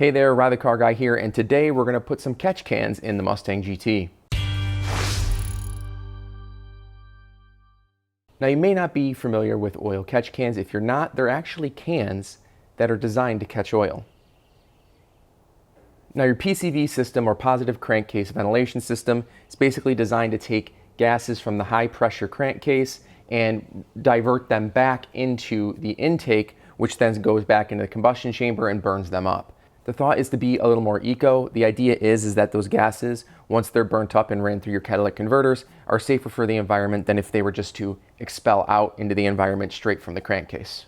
Hey there, Ride the Car Guy here, and today we're going to put some catch cans in the Mustang GT. Now you may not be familiar with oil catch cans. If you're not, they're actually cans that are designed to catch oil. Now your PCV system, or positive crankcase ventilation system, is basically designed to take gases from the high pressure crankcase and divert them back into the intake, which then goes back into the combustion chamber and burns them up. The thought is to be a little more eco. The idea is that those gases, once they're burnt up and ran through your catalytic converters, are safer for the environment than if they were just to expel out into the environment straight from the crankcase.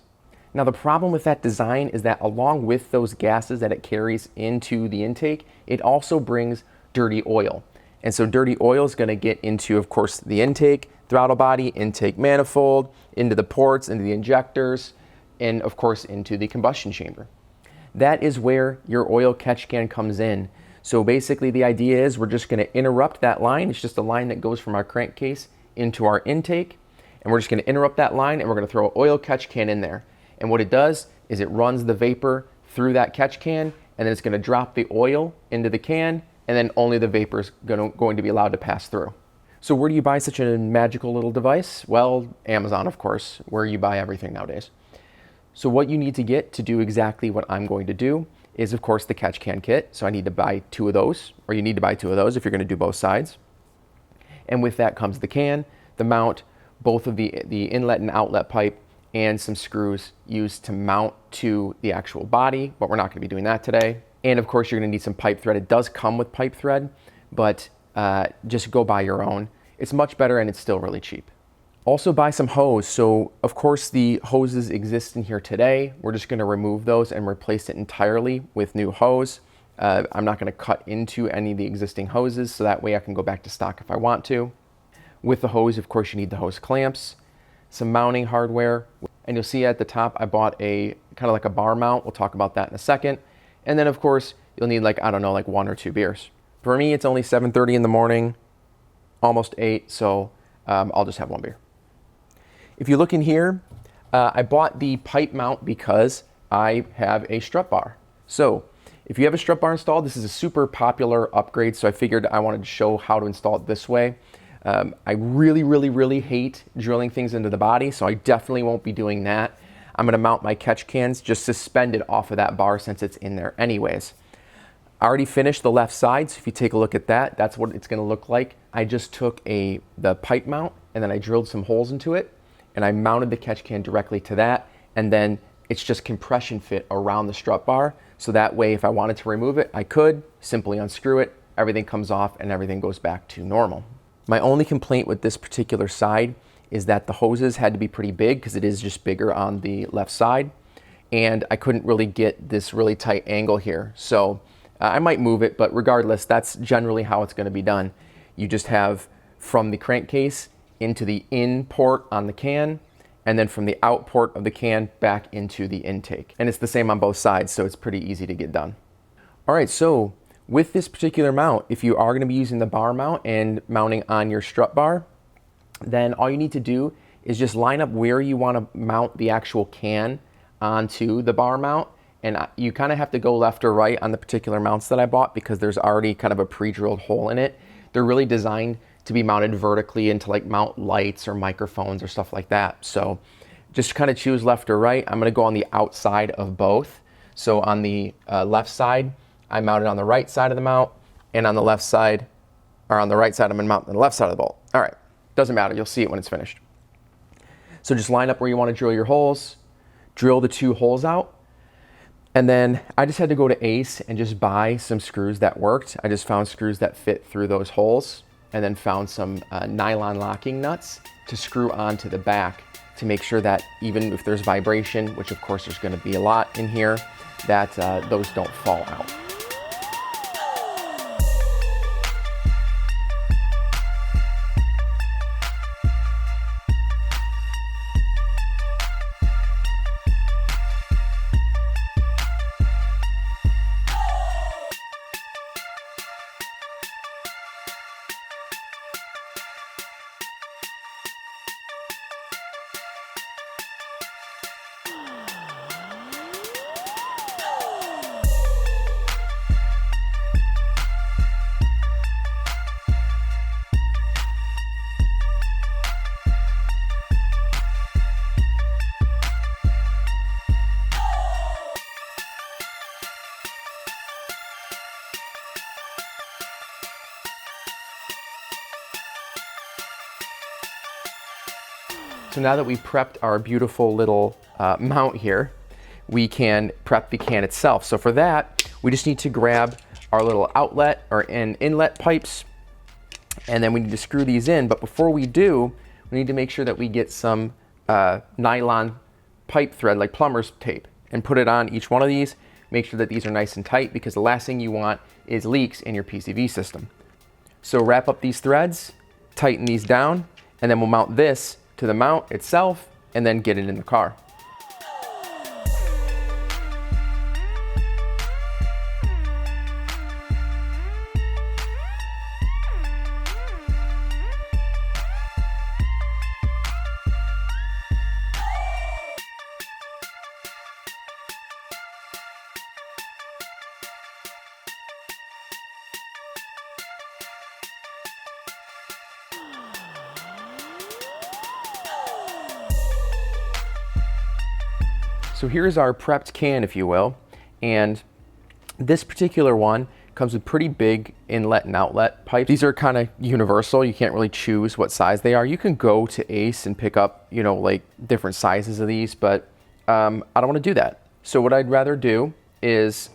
Now the problem with that design is that along with those gases that it carries into the intake, it also brings dirty oil. And so dirty oil is going to get into, of course, the intake, throttle body, intake manifold, into the ports, into the injectors, and of course into the combustion chamber. That is where your oil catch can comes in. So basically the idea is we're just going to interrupt that line. It's just a line that goes from our crankcase into our intake. And we're just going to interrupt that line and we're going to throw an oil catch can in there. And what it does is it runs the vapor through that catch can, and then it's going to drop the oil into the can, and then only the vapor is going to be allowed to pass through. So where do you buy such a magical little device? Well, Amazon, of course, where you buy everything nowadays. So what you need to get to do exactly what I'm going to do is, of course, the catch can kit. So I need to buy two of those, or you need to buy two of those if you're going to do both sides. And with that comes the can, the mount, both of the inlet and outlet pipe, and some screws used to mount to the actual body, but we're not going to be doing that today. And of course, you're going to need some pipe thread. It does come with pipe thread, but just go buy your own. It's much better and it's still really cheap. Also buy some hose. So of course the hoses exist in here today. We're just going to remove those and replace it entirely with new hose. I'm not going to cut into any of the existing hoses, so that way I can go back to stock if I want to. With the hose, of course, you need the hose clamps, some mounting hardware, and you'll see at the top I bought a kind of like a bar mount. We'll talk about that in a second. And then of course you'll need, like, I don't know, like 1 or 2 beers. For me, it's only 7:30 in the morning, almost 8, so I'll just have 1 beer. If you look in here, I bought the pipe mount because I have a strut bar. So if you have a strut bar installed, this is a super popular upgrade, so I figured I wanted to show how to install it this way. I really hate drilling things into the body, so I definitely won't be doing that. I'm going to mount my catch cans just suspended off of that bar since it's in there anyways. I already finished the left side, so if you take a look at that, that's what it's going to look like. I just took the pipe mount and then I drilled some holes into it, and I mounted the catch can directly to that, and then it's just compression fit around the strut bar, so that way if I wanted to remove it, I could simply unscrew it, everything comes off, and everything goes back to normal. My only complaint with this particular side is that the hoses had to be pretty big because it is just bigger on the left side, and I couldn't really get this really tight angle here. So I might move it, but regardless, that's generally how it's going to be done. You just have from the crankcase into the in port on the can, and then from the out port of the can back into the intake. And it's the same on both sides, so it's pretty easy to get done. All right, so with this particular mount, if you are going to be using the bar mount and mounting on your strut bar, then all you need to do is just line up where you want to mount the actual can onto the bar mount. And you kind of have to go left or right on the particular mounts that I bought because there's already kind of a pre-drilled hole in it. They're really designed to be mounted vertically into like mount lights or microphones or stuff like that. So just kind of choose left or right. I'm going to go on the outside of both. So on the left side, I mounted on the right side of the mount, and on the left side, or on the right side, I'm going to mount on the left side of the bolt. All right, doesn't matter. You'll see it when it's finished. So just line up where you want to drill your holes, drill the 2 holes out, and then I just had to go to Ace and just buy some screws that worked. I just found screws that fit through those holes, and then found some nylon locking nuts to screw onto the back to make sure that even if there's vibration, which of course there's going to be a lot in here, that those don't fall out. So now that we've prepped our beautiful little mount here, we can prep the can itself. So for that, we just need to grab our little outlet or inlet pipes, and then we need to screw these in. But before we do, we need to make sure that we get some nylon pipe thread, like plumber's tape, and put it on each one of these. Make sure that these are nice and tight, because the last thing you want is leaks in your PCV system. So wrap up these threads, tighten these down, and then we'll mount this to the mount itself and then get it in the car. So here's our prepped can, if you will, and this particular one comes with pretty big inlet and outlet pipes. These are kind of universal. You can't really choose what size they are. You can go to Ace and pick up, you know, like different sizes of these, but I don't want to do that. So what I'd rather do is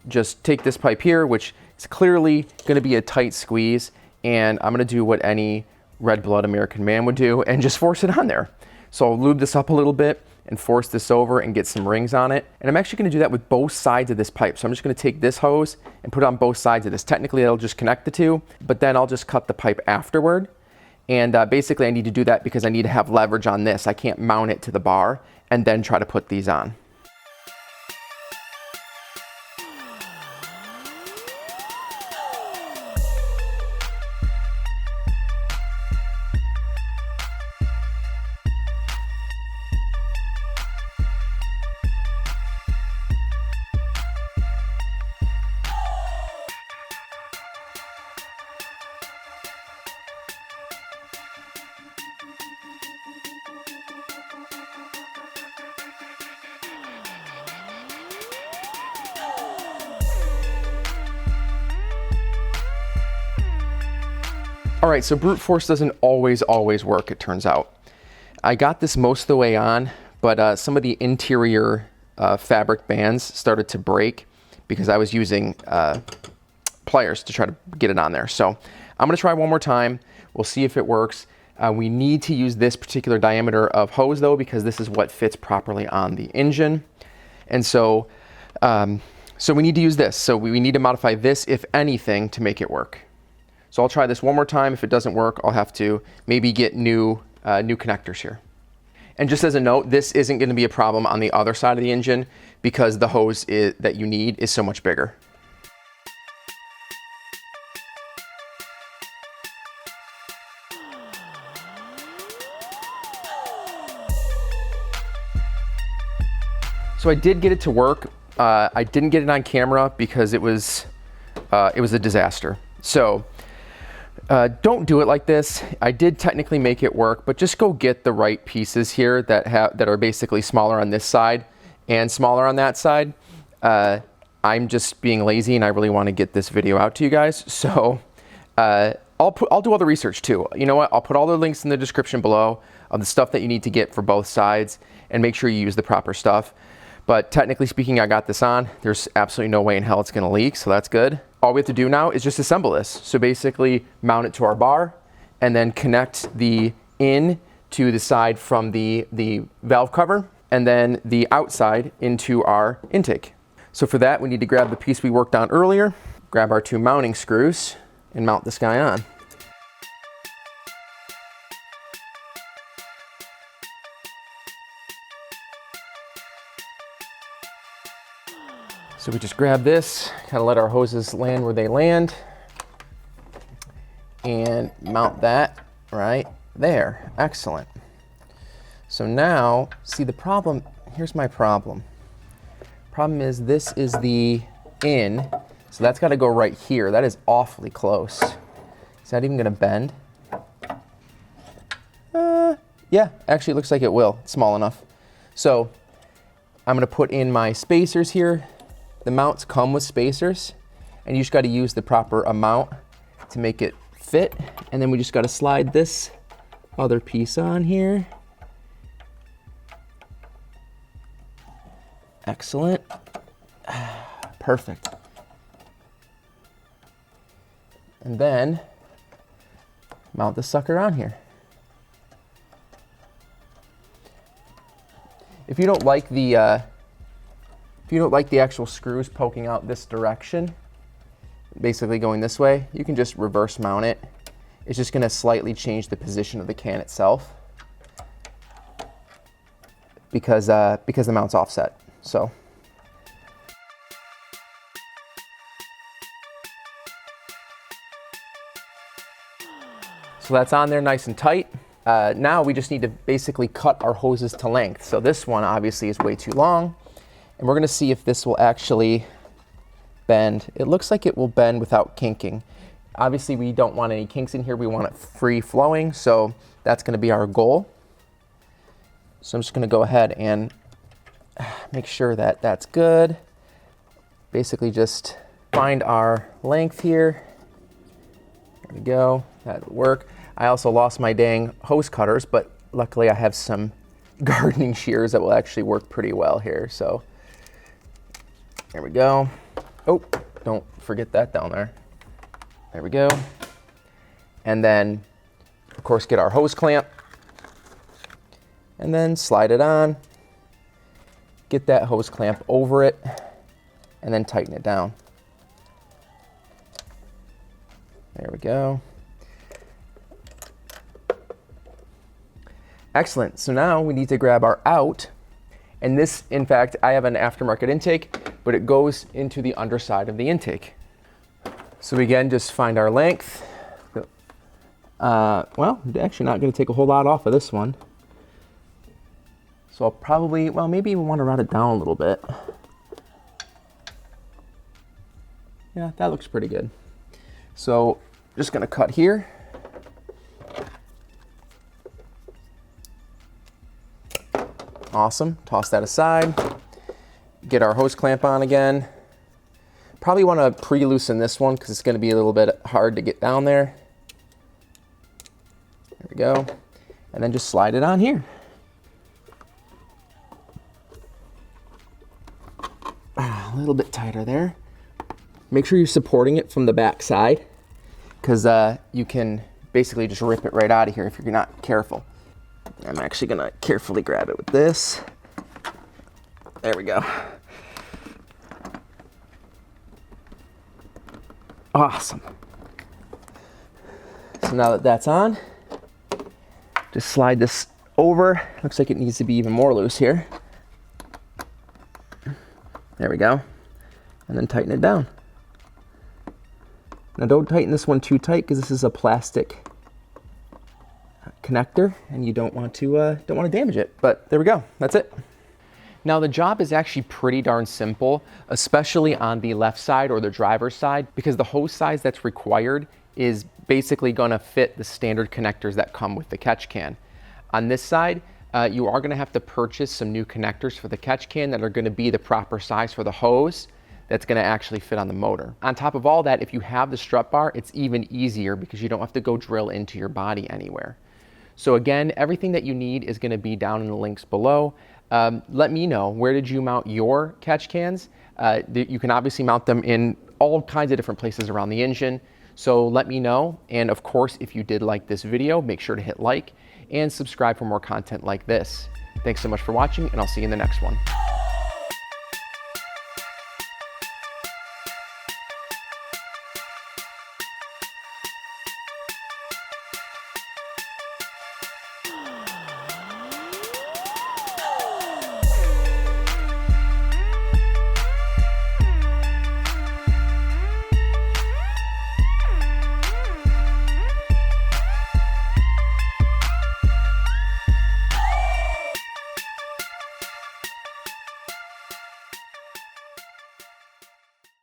just take this pipe here, which is clearly going to be a tight squeeze, and I'm going to do what any red blood American man would do and just force it on there. So I'll lube this up a little bit and force this over and get some rings on it. And I'm actually going to do that with both sides of this pipe. So I'm just going to take this hose and put it on both sides of this. Technically, it'll just connect the two, but then I'll just cut the pipe afterward. And basically, I need to do that because I need to have leverage on this. I can't mount it to the bar and then try to put these on. All right, so brute force doesn't always work, it turns out. I got this most of the way on, but some of the interior fabric bands started to break because I was using pliers to try to get it on there. So I'm gonna try one more time. We'll see if it works. We need to use this particular diameter of hose though, because this is what fits properly on the engine. And so, so we need to use this. So we need to modify this, if anything, to make it work. So I'll try this one more time. If it doesn't work, I'll have to maybe get new connectors here. And just as a note, this isn't going to be a problem on the other side of the engine because the hose that you need is so much bigger. So I did get it to work. I didn't get it on camera because it was a disaster. So don't do it like this. I did technically make it work, but just go get the right pieces here that are basically smaller on this side and smaller on that side. I'm just being lazy and I really want to get this video out to you guys. So I'll do all the research too. You know what? I'll put all the links in the description below of the stuff that you need to get for both sides, and make sure you use the proper stuff. But technically speaking, I got this on. There's absolutely no way in hell it's going to leak, so that's good. All we have to do now is just assemble this. So basically mount it to our bar and then connect the in to the side from the valve cover, and then the outside into our intake. So for that, we need to grab the piece we worked on earlier, grab our two mounting screws, and mount this guy on. So we just grab this, kind of let our hoses land where they land, and mount that right there. Excellent. So now, see the problem, here's my problem. Problem is this is the in, so that's got to go right here. That is awfully close. Is that even going to bend? Yeah, actually it looks like it will. It's small enough. So I'm going to put in my spacers here. The mounts come with spacers, and you just got to use the proper amount to make it fit. And then we just got to slide this other piece on here, Excellent. Perfect. And then mount the sucker on here. If you don't like the actual screws poking out this direction, basically going this way, you can just reverse mount it. It's just going to slightly change the position of the can itself because the mount's offset. So that's on there nice and tight. Now we just need to basically cut our hoses to length. So this one obviously is way too long, and we're going to see if this will actually bend. It looks like it will bend without kinking. Obviously we don't want any kinks in here. We want it free flowing, so that's going to be our goal. So I'm just going to go ahead and make sure that that's good. Basically just find our length here. There we go. That'll work. I also lost my dang hose cutters, but luckily I have some gardening shears that will actually work pretty well here. So there we go. Oh, don't forget that down there. There we go. And then, of course, get our hose clamp and then slide it on. Get that hose clamp over it and then tighten it down. There we go. Excellent. So now we need to grab our out. And this, in fact, I have an aftermarket intake, but it goes into the underside of the intake. So again, just find our length. Well, I'm actually not going to take a whole lot off of this one. So I'll probably, well, maybe even want to route it down a little bit. Yeah, that looks pretty good. So just going to cut here. Awesome. Toss that aside. Get our hose clamp on again. Probably want to pre-loosen this one because it's going to be a little bit hard to get down there. There we go. And then just slide it on here. A little bit tighter there. Make sure you're supporting it from the back side because you can basically just rip it right out of here if you're not careful. I'm actually going to carefully grab it with this. There we go. Awesome. So now that that's on, just slide this over. Looks like it needs to be even more loose here. There we go. And then tighten it down. Now don't tighten this one too tight because this is a plastic connector and you don't want to damage it. But there we go. That's it. Now the job is actually pretty darn simple, especially on the left side or the driver's side, because the hose size that's required is basically going to fit the standard connectors that come with the catch can. On this side, you are going to have to purchase some new connectors for the catch can that are going to be the proper size for the hose that's going to actually fit on the motor. On top of all that, if you have the strut bar, it's even easier because you don't have to go drill into your body anywhere. So again, everything that you need is going to be down in the links below. Let me know, where did you mount your catch cans? You can obviously mount them in all kinds of different places around the engine. So let me know. And of course, if you did like this video, make sure to hit like and subscribe for more content like this. Thanks so much for watching, and I'll see you in the next one.